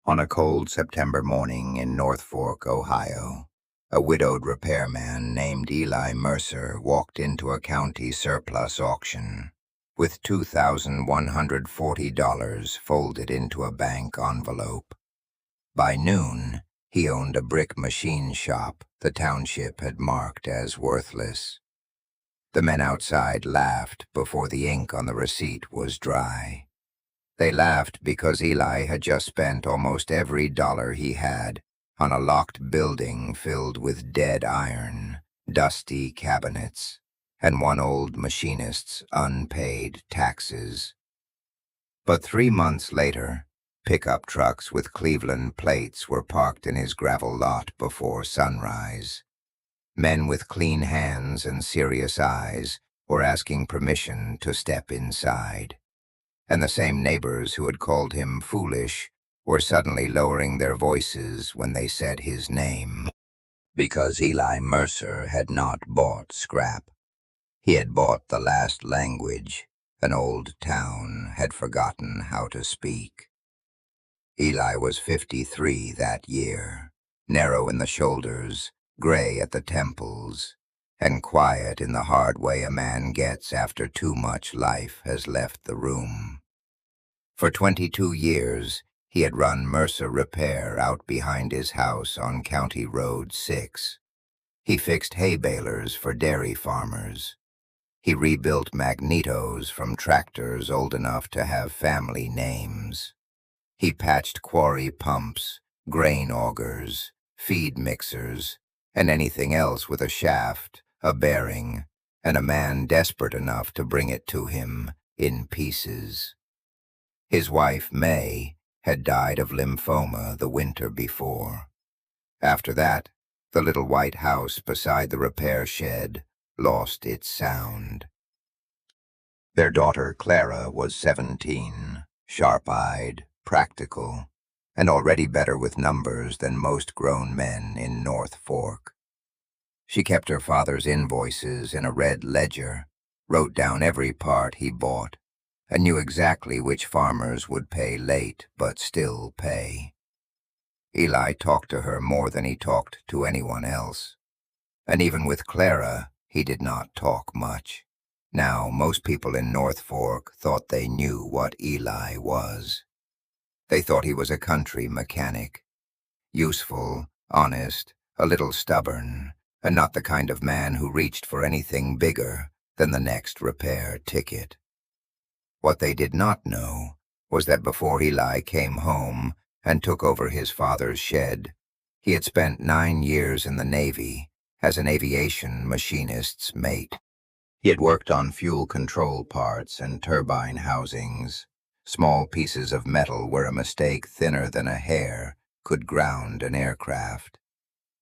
On a cold September morning in North Fork, Ohio, a widowed repairman named Eli Mercer walked into a county surplus auction with $2,140 folded into a bank envelope. By noon, he owned a brick machine shop the township had marked as worthless. The men outside laughed before the ink on the receipt was dry. They laughed because Eli had just spent almost every dollar he had on a locked building filled with dead iron, dusty cabinets, and one old machinist's unpaid taxes. But 3 months later, pickup trucks with Cleveland plates were parked in his gravel lot before sunrise. Men with clean hands and serious eyes were asking permission to step inside. And the same neighbors who had called him foolish were suddenly lowering their voices when they said his name. Because Eli Mercer had not bought scrap. He had bought the last language an old town had forgotten how to speak. Eli was 53 that year, narrow in the shoulders, gray at the temples, and quiet in the hard way a man gets after too much life has left the room. For 22 years, he had run Mercer Repair out behind his house on County Road 6. He fixed hay balers for dairy farmers. He rebuilt magnetos from tractors old enough to have family names. He patched quarry pumps, grain augers, feed mixers, and anything else with a shaft, a bearing, and a man desperate enough to bring it to him in pieces. His wife, May, had died of lymphoma the winter before. After that, the little white house beside the repair shed lost its sound. Their daughter, Clara, was 17, sharp-eyed, practical, and already better with numbers than most grown men in North Fork. She kept her father's invoices in a red ledger, wrote down every part he bought, and knew exactly which farmers would pay late but still pay. Eli talked to her more than he talked to anyone else, and even with Clara, he did not talk much. Now, most people in North Fork thought they knew what Eli was. They thought he was a country mechanic, useful, honest, a little stubborn, and not the kind of man who reached for anything bigger than the next repair ticket. What they did not know was that before Eli came home and took over his father's shed, he had spent 9 years in the Navy as an aviation machinist's mate. He had worked on fuel control parts and turbine housings, small pieces of metal where a mistake thinner than a hair could ground an aircraft.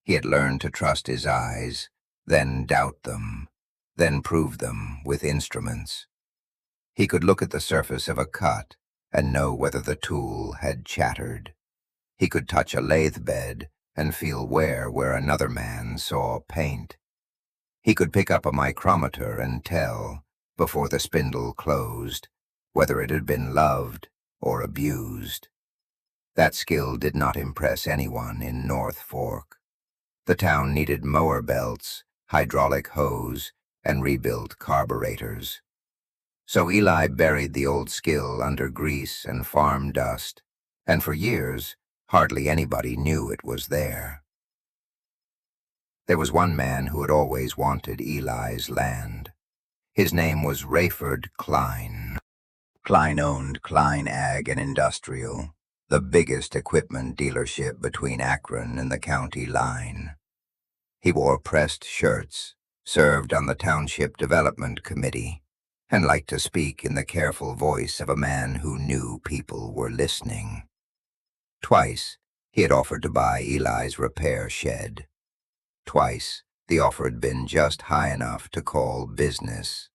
He had learned to trust his eyes, then doubt them, then prove them with instruments. He could look at the surface of a cut and know whether the tool had chattered. He could touch a lathe bed and feel wear where another man saw paint. He could pick up a micrometer and tell, before the spindle closed, whether it had been loved or abused. That skill did not impress anyone in North Fork. The town needed mower belts, hydraulic hose, and rebuilt carburetors. So Eli buried the old skill under grease and farm dust, and for years, hardly anybody knew it was there. There was one man who had always wanted Eli's land. His name was Rayford Klein. Klein owned Klein Ag and Industrial, the biggest equipment dealership between Akron and the county line. He wore pressed shirts, served on the Township Development Committee, and liked to speak in the careful voice of a man who knew people were listening. Twice, he had offered to buy Eli's repair shed. Twice, the offer had been just high enough to call business,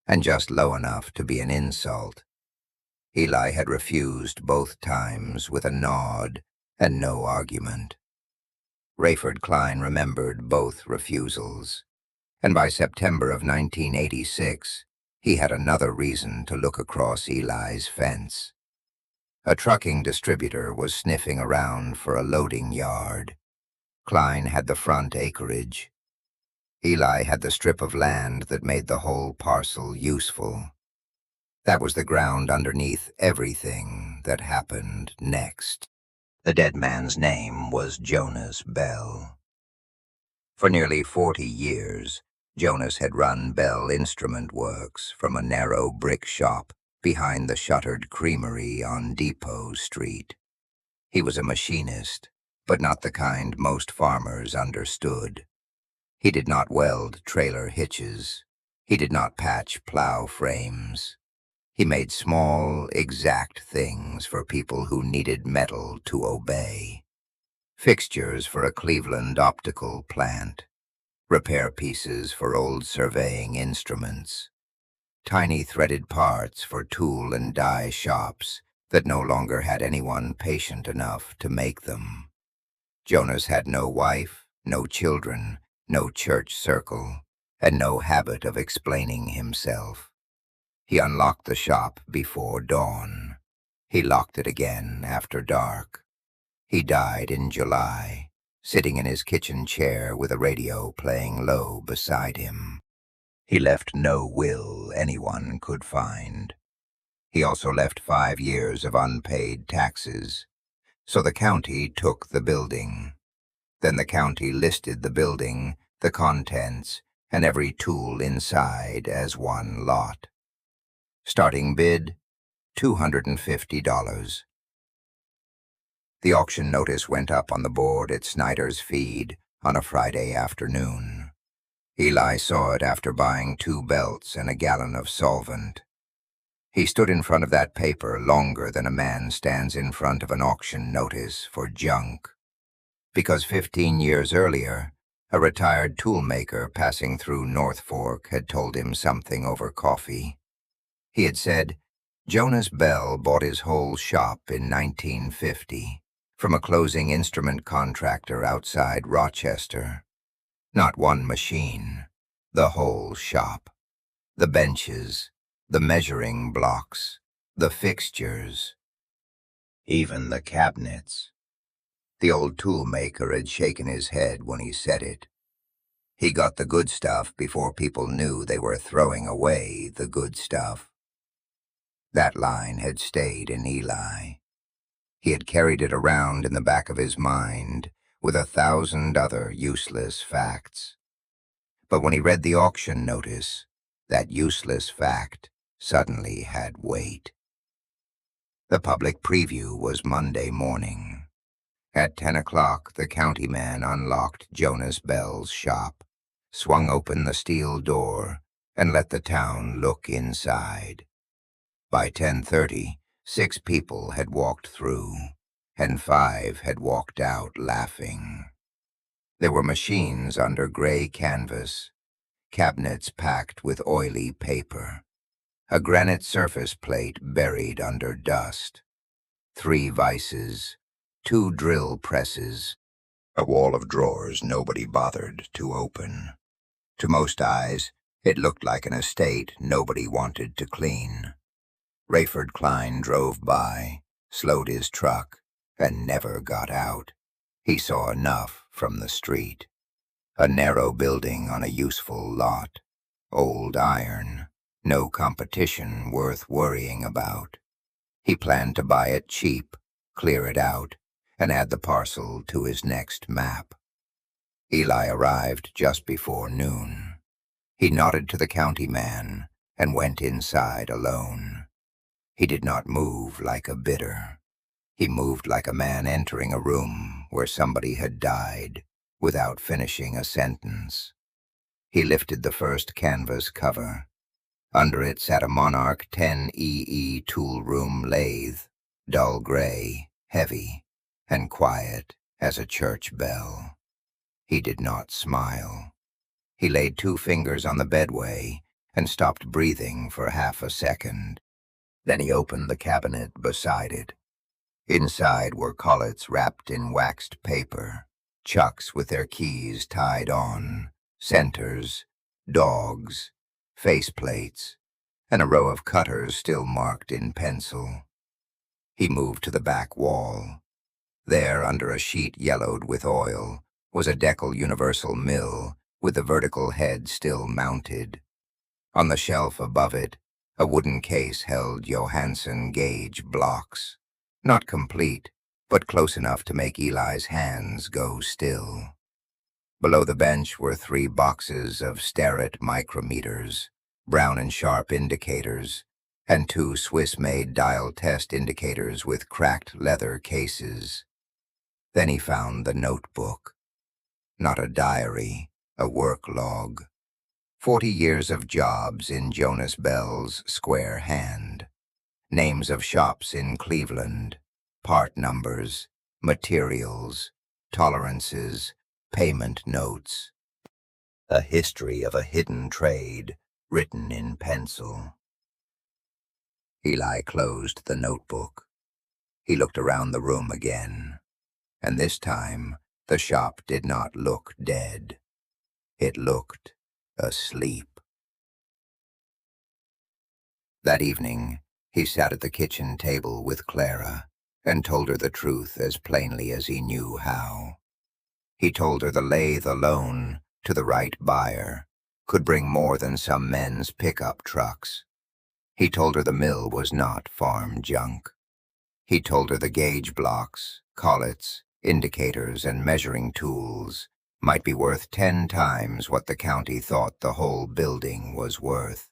and just low enough to be an insult. Eli had refused both times with a nod and no argument. Rayford Klein remembered both refusals, and by September of 1986, he had another reason to look across Eli's fence. A trucking distributor was sniffing around for a loading yard. Klein had the front acreage. Eli had the strip of land that made the whole parcel useful. That was the ground underneath everything that happened next. The dead man's name was Jonas Bell. For nearly 40 years, Jonas had run Bell Instrument Works from a narrow brick shop behind the shuttered creamery on Depot Street. He was a machinist, but not the kind most farmers understood. He did not weld trailer hitches. He did not patch plow frames. He made small, exact things for people who needed metal to obey. Fixtures for a Cleveland optical plant. Repair pieces for old surveying instruments. Tiny threaded parts for tool and die shops that no longer had anyone patient enough to make them. Jonas had no wife, no children, no church circle, and no habit of explaining himself. He unlocked the shop before dawn. He locked it again after dark. He died in July, sitting in his kitchen chair with a radio playing low beside him. He left no will anyone could find. He also left 5 years of unpaid taxes, so the county took the building. Then the county listed the building, the contents, and every tool inside as one lot. Starting bid, $250. The auction notice went up on the board at Snyder's Feed on a Friday afternoon. Eli saw it after buying 2 belts and a gallon of solvent. He stood in front of that paper longer than a man stands in front of an auction notice for junk. Because 15 years earlier, a retired toolmaker passing through North Fork had told him something over coffee. He had said, Jonas Bell bought his whole shop in 1950 from a closing instrument contractor outside Rochester. Not one machine, the whole shop. The benches, the measuring blocks, the fixtures, even the cabinets. The old toolmaker had shaken his head when he said it. He got the good stuff before people knew they were throwing away the good stuff. That line had stayed in Eli. He had carried it around in the back of his mind with 1,000 other useless facts. But when he read the auction notice, that useless fact suddenly had weight. The public preview was Monday morning. At 10 o'clock, the county man unlocked Jonas Bell's shop, swung open the steel door, and let the town look inside. By 10:30, 6 people had walked through, and 5 had walked out laughing. There were machines under gray canvas, cabinets packed with oily paper, a granite surface plate buried under dust, 3 vices, 2 drill presses, a wall of drawers nobody bothered to open. To most eyes, it looked like an estate nobody wanted to clean. Rayford Klein drove by, slowed his truck, and never got out. He saw enough from the street. A narrow building on a useful lot. Old iron. No competition worth worrying about. He planned to buy it cheap, clear it out, and add the parcel to his next map. Eli arrived just before noon. He nodded to the county man and went inside alone. He did not move like a bidder. He moved like a man entering a room where somebody had died without finishing a sentence. He lifted the first canvas cover. Under it sat a Monarch 10EE tool room lathe, dull gray, heavy, and quiet as a church bell. He did not smile. He laid 2 fingers on the bedway and stopped breathing for half a second. Then he opened the cabinet beside it. Inside were collets wrapped in waxed paper, chucks with their keys tied on, centers, dogs, faceplates, and a row of cutters still marked in pencil. He moved to the back wall. There, under a sheet yellowed with oil, was a Deckel Universal Mill with the vertical head still mounted. On the shelf above it, a wooden case held Johansen gauge blocks. Not complete, but close enough to make Eli's hands go still. Below the bench were 3 boxes of Starrett micrometers, brown and sharp indicators, and 2 Swiss-made dial test indicators with cracked leather cases. Then he found the notebook. Not a diary, a work log. 40 years of jobs in Jonas Bell's square hand. Names of shops in Cleveland, part numbers, materials, tolerances, payment notes. A history of a hidden trade written in pencil. Eli closed the notebook. He looked around the room again, and this time the shop did not look dead. It looked asleep. That evening, he sat at the kitchen table with Clara and told her the truth as plainly as he knew how. He told her the lathe alone, to the right buyer, could bring more than some men's pickup trucks. He told her the mill was not farm junk. He told her the gauge blocks, collets, indicators, and measuring tools might be worth 10 times what the county thought the whole building was worth.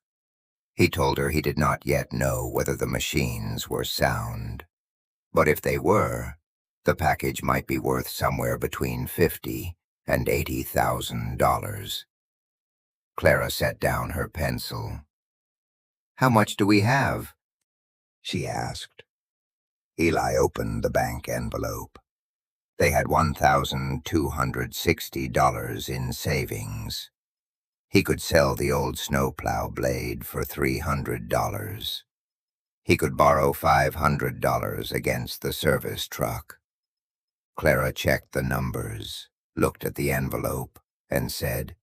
He told her he did not yet know whether the machines were sound, but if they were, the package might be worth somewhere between $50,000 and $80,000. Clara set down her pencil. "How much do we have?" she asked. Eli opened the bank envelope. They had $1,260 in savings. He could sell the old snowplow blade for $300. He could borrow $500 against the service truck. Clara checked the numbers, looked at the envelope, and said,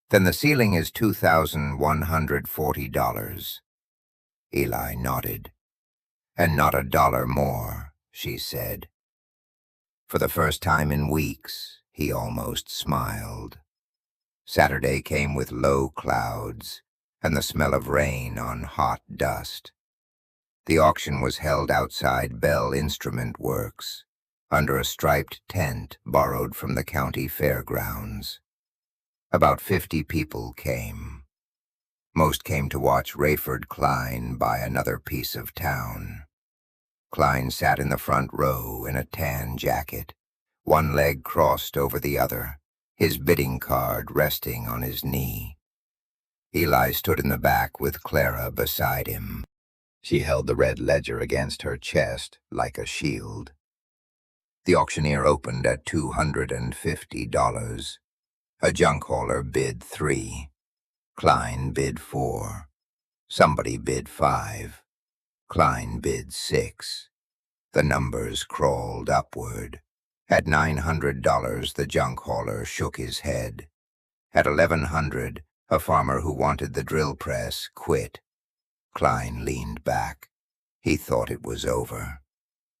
"Then the ceiling is $2,140. Eli nodded. "And not a dollar more," she said. For the first time in weeks, he almost smiled. Saturday came with low clouds and the smell of rain on hot dust. The auction was held outside Bell Instrument Works, under a striped tent borrowed from the county fairgrounds. About 50 people came. Most came to watch Rayford Klein buy another piece of town. Klein sat in the front row in a tan jacket, one leg crossed over the other, his bidding card resting on his knee. Eli stood in the back with Clara beside him. She held the red ledger against her chest like a shield. The auctioneer opened at $250. A junk hauler bid $3. Klein bid $4. Somebody bid $5. Klein bid $6. The numbers crawled upward. At $900, the junk hauler shook his head. At $1,100, a farmer who wanted the drill press quit. Klein leaned back. He thought it was over.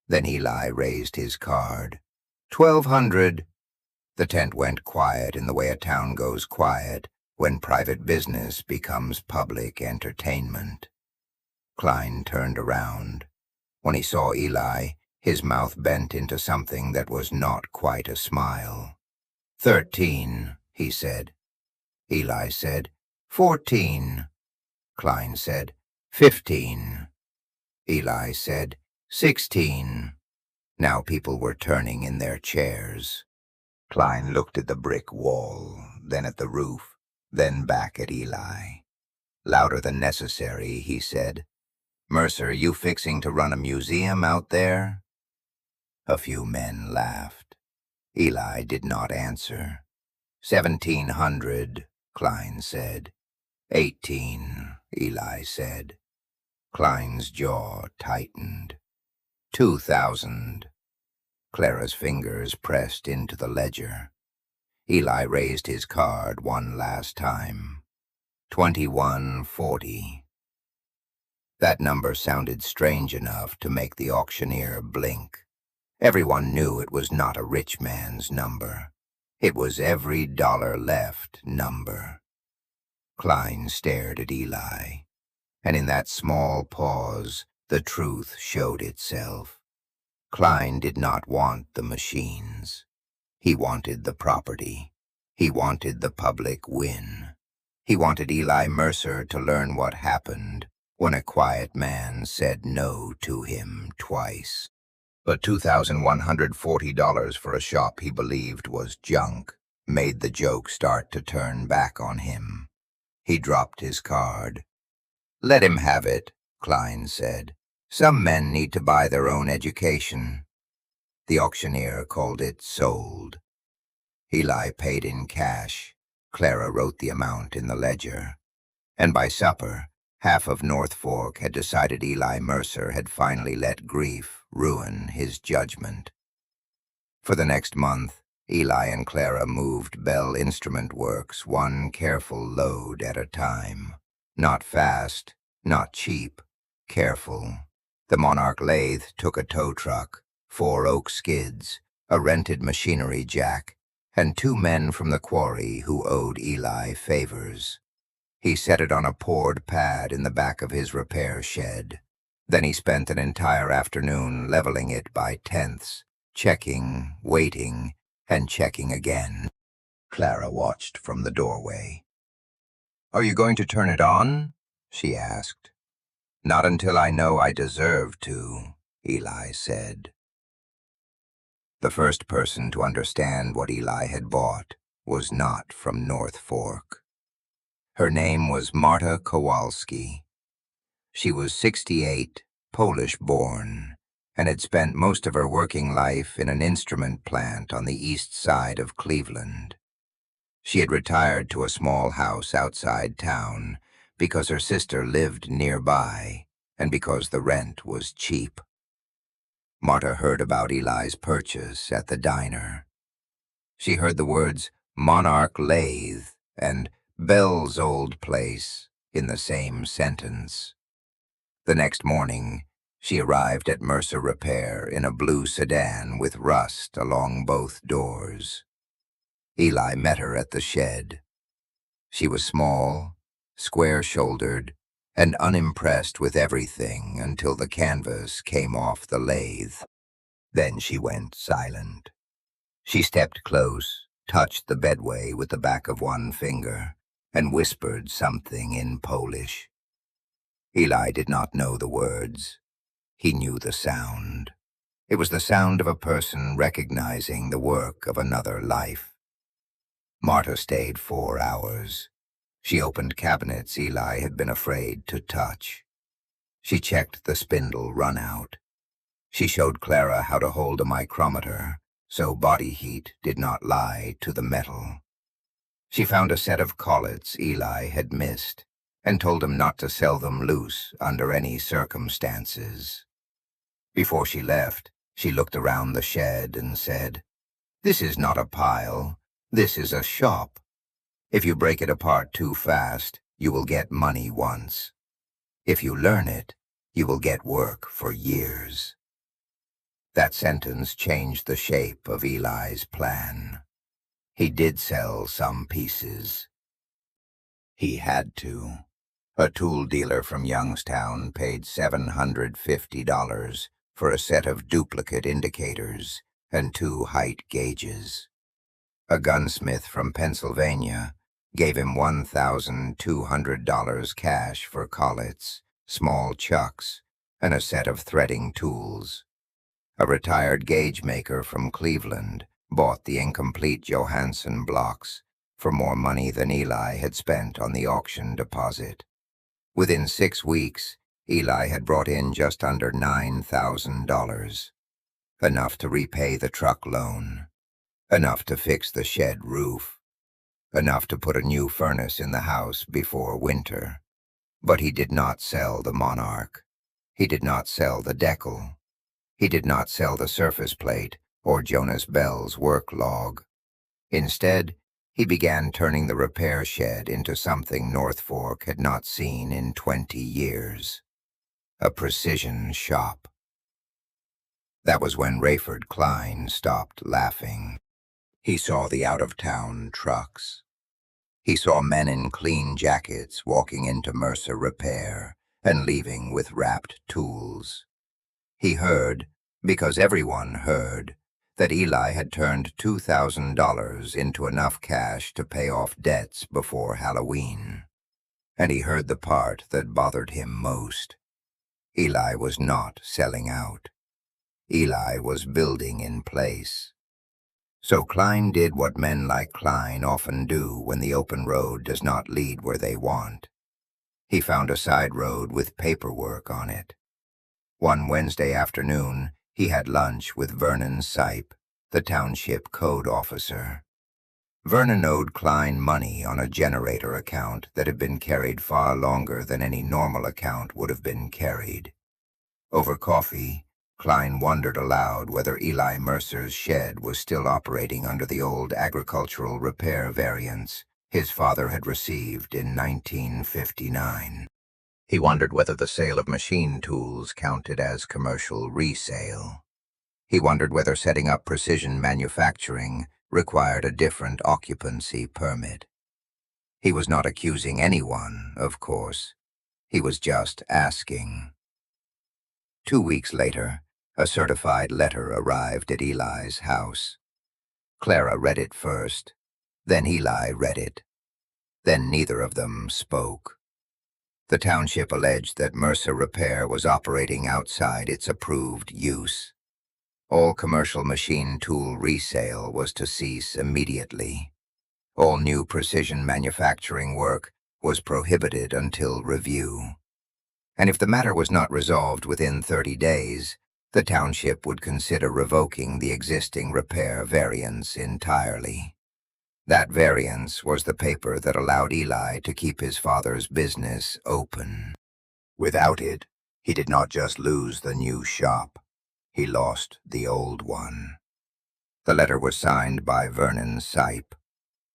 Then Eli raised his card. $1,200. The tent went quiet in the way a town goes quiet when private business becomes public entertainment. Klein turned around. When he saw Eli, his mouth bent into something that was not quite a smile. "13, he said. Eli said, "14. Klein said, "15. Eli said, "16. Now people were turning in their chairs. Klein looked at the brick wall, then at the roof, then back at Eli. Louder than necessary, he said, "Mercer, you fixing to run a museum out there?" A few men laughed. Eli did not answer. 1,700, Klein said. 18, Eli said. Klein's jaw tightened. 2,000. Clara's fingers pressed into the ledger. Eli raised his card one last time. 2140. That number sounded strange enough to make the auctioneer blink. Everyone knew it was not a rich man's number. It was every dollar left number. Klein stared at Eli, and in that small pause, the truth showed itself. Klein did not want the machines. He wanted the property. He wanted the public win. He wanted Eli Mercer to learn what happened when a quiet man said no to him twice. But $2,140 for a shop he believed was junk made the joke start to turn back on him. He dropped his card. "Let him have it," Klein said. "Some men need to buy their own education." The auctioneer called it sold. Eli paid in cash. Clara wrote the amount in the ledger. And by supper, half of North Fork had decided Eli Mercer had finally let grief ruin his judgment. For the next month, Eli and Clara moved Bell Instrument Works one careful load at a time. Not fast, not cheap, careful. The Monarch lathe took a tow truck, 4 oak skids, a rented machinery jack, and 2 men from the quarry who owed Eli favors. He set it on a poured pad in the back of his repair shed. Then he spent an entire afternoon leveling it by tenths, checking, waiting, and checking again. Clara watched from the doorway. "Are you going to turn it on?" she asked. "Not until I know I deserve to," Eli said. The first person to understand what Eli had bought was not from North Fork. Her name was Marta Kowalski. She was 68, Polish-born, and had spent most of her working life in an instrument plant on the east side of Cleveland. She had retired to a small house outside town because her sister lived nearby and because the rent was cheap. Marta heard about Eli's purchase at the diner. She heard the words Monarch Lathe and Bell's old place in the same sentence. The next morning, she arrived at Mercer Repair in a blue sedan with rust along both doors. Eli met her at the shed. She was small, square-shouldered, and unimpressed with everything until the canvas came off the lathe. Then she went silent. She stepped close, touched the bedway with the back of one finger, and whispered something in Polish. Eli did not know the words. He knew the sound. It was the sound of a person recognizing the work of another life. Marta stayed 4 hours. She opened cabinets Eli had been afraid to touch. She checked the spindle runout. She showed Clara how to hold a micrometer so body heat did not lie to the metal. She found a set of collets Eli had missed and told him not to sell them loose under any circumstances. Before she left, she looked around the shed and said, "This is not a pile. This is a shop. If you break it apart too fast, you will get money once. If you learn it, you will get work for years." That sentence changed the shape of Eli's plan. He did sell some pieces. He had to. A tool dealer from Youngstown paid $750 for a set of duplicate indicators and 2 height gauges. A gunsmith from Pennsylvania gave him $1,200 cash for collets, small chucks, and a set of threading tools. A retired gauge maker from Cleveland bought the incomplete Johansson blocks for more money than Eli had spent on the auction deposit. Within 6 weeks, Eli had brought in just under $9,000, enough to repay the truck loan, enough to fix the shed roof, enough to put a new furnace in the house before winter. But he did not sell the Monarch. He did not sell the decal. He did not sell the surface plate or Jonas Bell's work log. Instead, he began turning the repair shed into something North Fork had not seen in 20 years. a precision shop. That was when Rayford Klein stopped laughing. He saw the out-of-town trucks. He saw men in clean jackets walking into Mercer Repair and leaving with wrapped tools. He heard, because everyone heard, that Eli had turned $2,000 into enough cash to pay off debts before Halloween. And he heard the part that bothered him most. Eli was not selling out. Eli was building in place. So Klein did what men like Klein often do when the open road does not lead where they want. He found a side road with paperwork on it. One Wednesday afternoon, he had lunch with Vernon Sipe, the Township code officer. Vernon owed Klein money on a generator account that had been carried far longer than any normal account would have been carried. Over coffee, Klein wondered aloud whether Eli Mercer's shed was still operating under the old agricultural repair variants his father had received in 1959. He wondered whether the sale of machine tools counted as commercial resale. He wondered whether setting up precision manufacturing required a different occupancy permit. He was not accusing anyone, of course. He was just asking. 2 weeks later, a certified letter arrived at Eli's house. Clara read it first, then Eli read it. Then neither of them spoke. The township alleged that Mercer Repair was operating outside its approved use. All commercial machine tool resale was to cease immediately. All new precision manufacturing work was prohibited until review. And if the matter was not resolved within 30 days, the township would consider revoking the existing repair variance entirely. That variance was the paper that allowed Eli to keep his father's business open. Without it, he did not just lose the new shop. He lost the old one. The letter was signed by Vernon Sipe,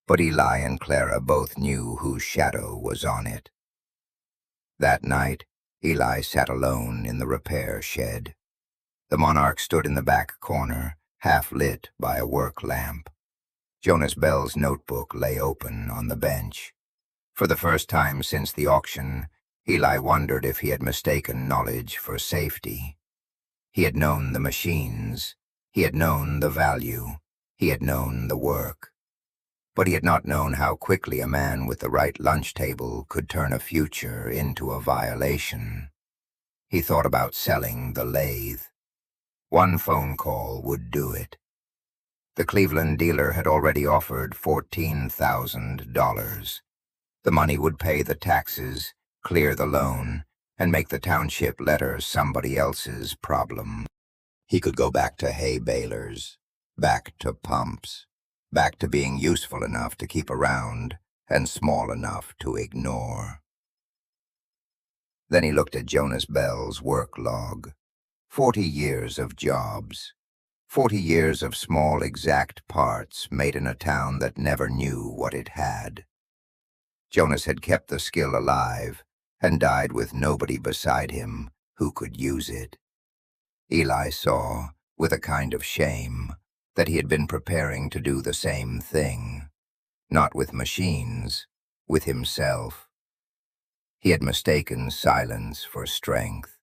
but Eli and Clara both knew whose shadow was on it. That night, Eli sat alone in the repair shed. The Monarch stood in the back corner, half lit by a work lamp. Jonas Bell's notebook lay open on the bench. For the first time since the auction, Eli wondered if he had mistaken knowledge for safety. He had known the machines. He had known the value. He had known the work. But he had not known how quickly a man with the right lunch table could turn a future into a violation. He thought about selling the lathe. One phone call would do it. The Cleveland dealer had already offered $14,000. The money would pay the taxes, clear the loan, and make the township letter somebody else's problem. He could go back to hay balers, back to pumps, back to being useful enough to keep around and small enough to ignore. Then he looked at Jonas Bell's work log. 40 years of jobs. 40 years of small exact parts made in a town that never knew what it had. Jonas had kept the skill alive and died with nobody beside him who could use it. Eli saw, with a kind of shame, that he had been preparing to do the same thing, not with machines, with himself. He had mistaken silence for strength.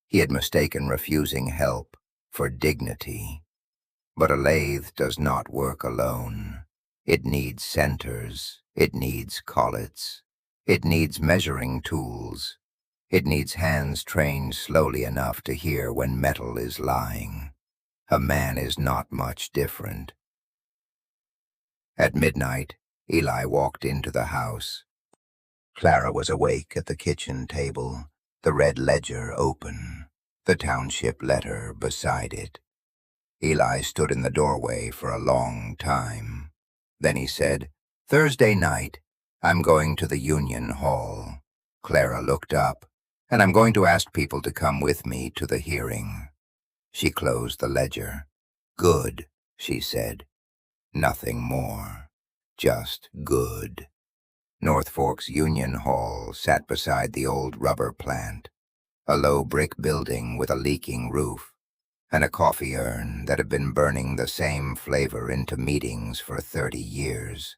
He had mistaken refusing help for dignity. But a lathe does not work alone. It needs centers. It needs collets. It needs measuring tools. It needs hands trained slowly enough to hear when metal is lying. A man is not much different. At midnight, Eli walked into the house. Clara was awake at the kitchen table, the red ledger open, the township letter beside it. Eli stood in the doorway for a long time. Then he said, "Thursday night, I'm going to the Union Hall." Clara looked up, "And I'm going to ask people to come with me to the hearing." She closed the ledger. "Good," she said. Nothing more. Just good. North Fork's Union Hall sat beside the old rubber plant. A low brick building with a leaking roof, and a coffee urn that had been burning the same flavor into meetings for 30 years.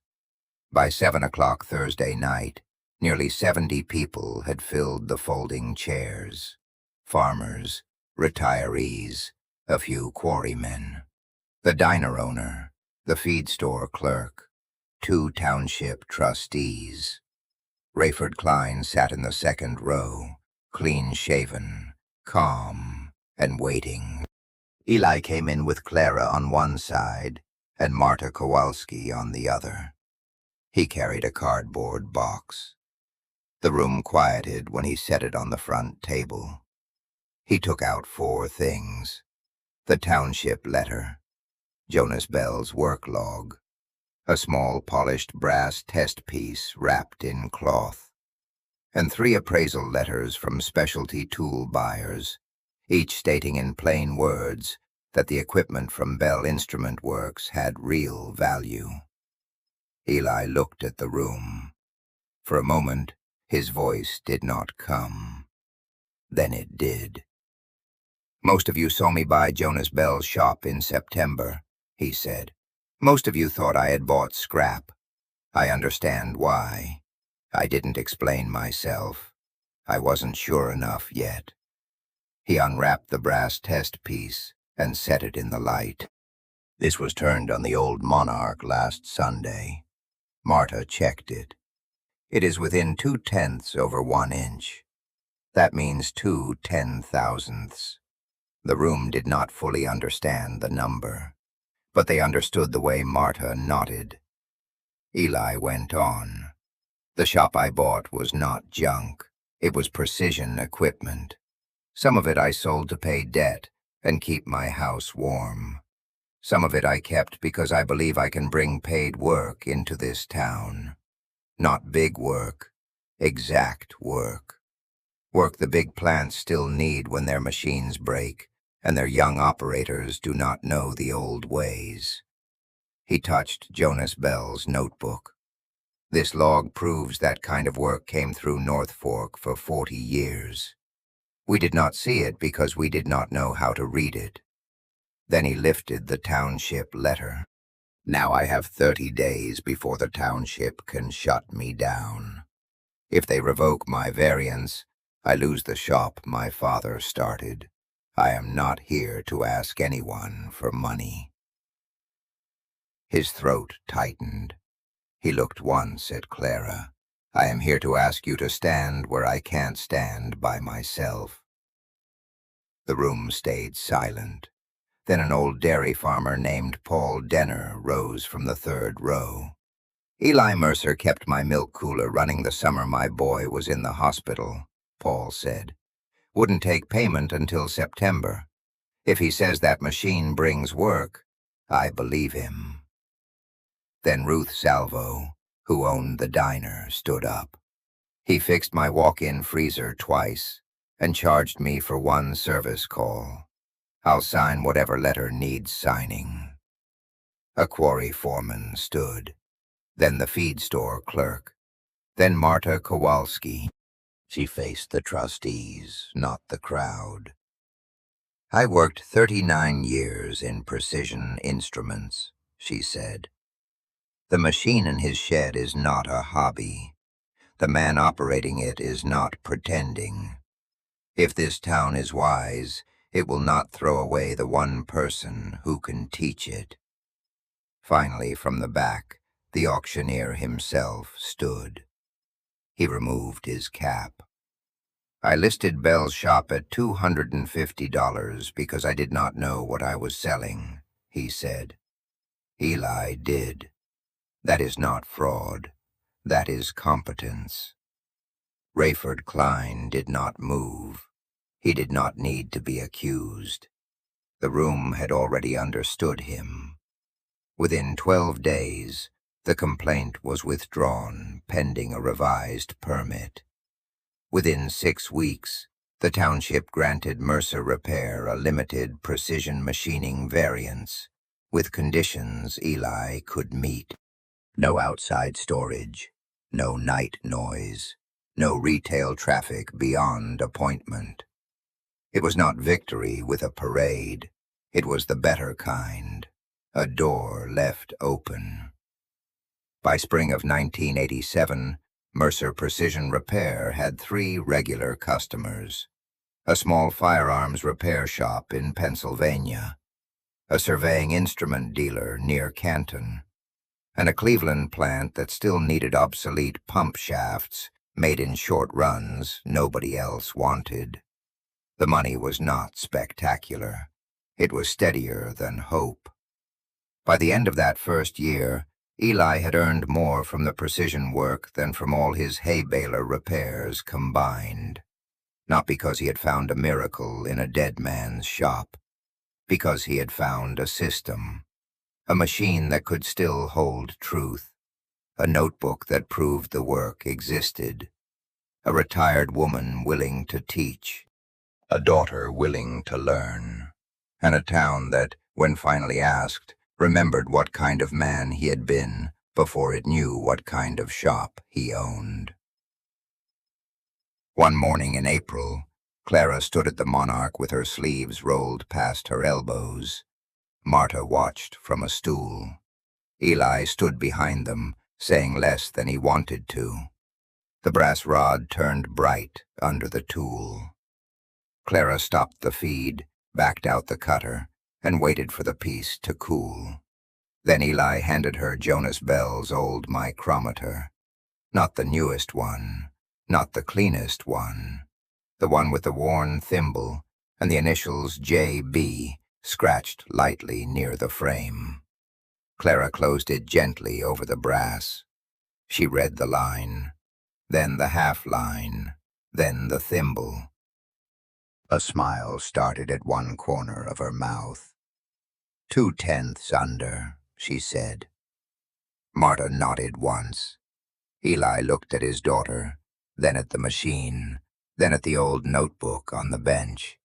By 7 o'clock Thursday night, nearly 70 people had filled the folding chairs. Farmers, retirees, a few quarrymen, the diner owner, the feed store clerk, 2 township trustees. Rayford Klein sat in the second row, clean-shaven, calm, and waiting. Eli came in with Clara on one side and Marta Kowalski on the other. He carried a cardboard box. The room quieted when he set it on the front table. He took out 4 things: the township letter, Jonas Bell's work log, a small polished brass test piece wrapped in cloth, and 3 appraisal letters from specialty tool buyers, each stating in plain words that the equipment from Bell Instrument Works had real value. Eli looked at the room. For a moment, his voice did not come. Then it did. "Most of you saw me buy Jonas Bell's shop in September," he said. "Most of you thought I had bought scrap. I understand why. I didn't explain myself. I wasn't sure enough yet." He unwrapped the brass test piece and set it in the light. "This was turned on the old Monarch last Sunday." Marta checked it. "It is within 2/10 over 1 inch. That means 2 ten-thousandths. The room did not fully understand the number, but they understood the way Marta nodded. Eli went on. "The shop I bought was not junk. It was precision equipment. Some of it I sold to pay debt and keep my house warm. Some of it I kept because I believe I can bring paid work into this town. Not big work, exact work. Work the big plants still need when their machines break and their young operators do not know the old ways." He touched Jonas Bell's notebook. "This log proves that kind of work came through North Fork for 40 years. We did not see it because we did not know how to read it." Then he lifted the township letter. "Now I have 30 days before the township can shut me down. If they revoke my variance, I lose the shop my father started. I am not here to ask anyone for money." His throat tightened. He looked once at Clara. "I am here to ask you to stand where I can't stand by myself." The room stayed silent. Then an old dairy farmer named Paul Denner rose from the third row. "Eli Mercer kept my milk cooler running the summer my boy was in the hospital," Paul said. "Wouldn't take payment until September. If he says that machine brings work, I believe him." Then Ruth Salvo, who owned the diner, stood up. "He fixed my walk-in freezer twice and charged me for 1 service call. I'll sign whatever letter needs signing." A quarry foreman stood, then the feed store clerk, then Marta Kowalski. She faced the trustees, not the crowd. "I worked 39 years in precision instruments," she said. "The machine in his shed is not a hobby. The man operating it is not pretending. If this town is wise, it will not throw away the one person who can teach it." Finally, from the back, the auctioneer himself stood. He removed his cap. "I listed Bell's shop at $250 because I did not know what I was selling," he said. Eli did. That is not fraud. That is competence. Rayford Klein did not move. He did not need to be accused. The room had already understood him. Within 12 days, the complaint was withdrawn pending a revised permit. Within 6 weeks, the township granted Mercer Repair a limited precision machining variance, with conditions Eli could meet. No outside storage, no night noise, no retail traffic beyond appointment. It was not victory with a parade. It was the better kind, a door left open. By spring of 1987, Mercer Precision Repair had 3 regular customers: a small firearms repair shop in Pennsylvania, a surveying instrument dealer near Canton, and a Cleveland plant that still needed obsolete pump shafts made in short runs nobody else wanted. The money was not spectacular. It was steadier than hope. By the end of that first year, Eli had earned more from the precision work than from all his hay baler repairs combined. Not because he had found a miracle in a dead man's shop, because he had found a system, a machine that could still hold truth, a notebook that proved the work existed, a retired woman willing to teach, a daughter willing to learn, and a town that, when finally asked, remembered what kind of man he had been before it knew what kind of shop he owned. One morning in April, Clara stood at the Monarch with her sleeves rolled past her elbows. Marta watched from a stool. Eli stood behind them, saying less than he wanted to. The brass rod turned bright under the tool. Clara stopped the feed, backed out the cutter, and waited for the piece to cool. Then Eli handed her Jonas Bell's old micrometer. Not the newest one, not the cleanest one. The one with the worn thimble and the initials JB scratched lightly near the frame. Clara closed it gently over the brass. She read the line, then the half line, then the thimble. A smile started at one corner of her mouth. 2/10 under, she said. Marta nodded once. Eli looked at his daughter, then at the machine, then at the old notebook on the bench.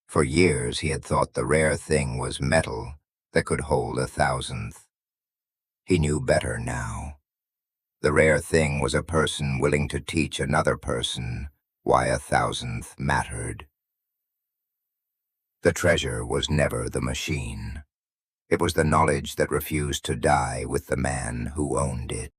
For years he had thought the rare thing was metal that could hold 1,000th. He knew better now. The rare thing was a person willing to teach another person why 1,000th mattered. The treasure was never the machine. It was the knowledge that refused to die with the man who owned it.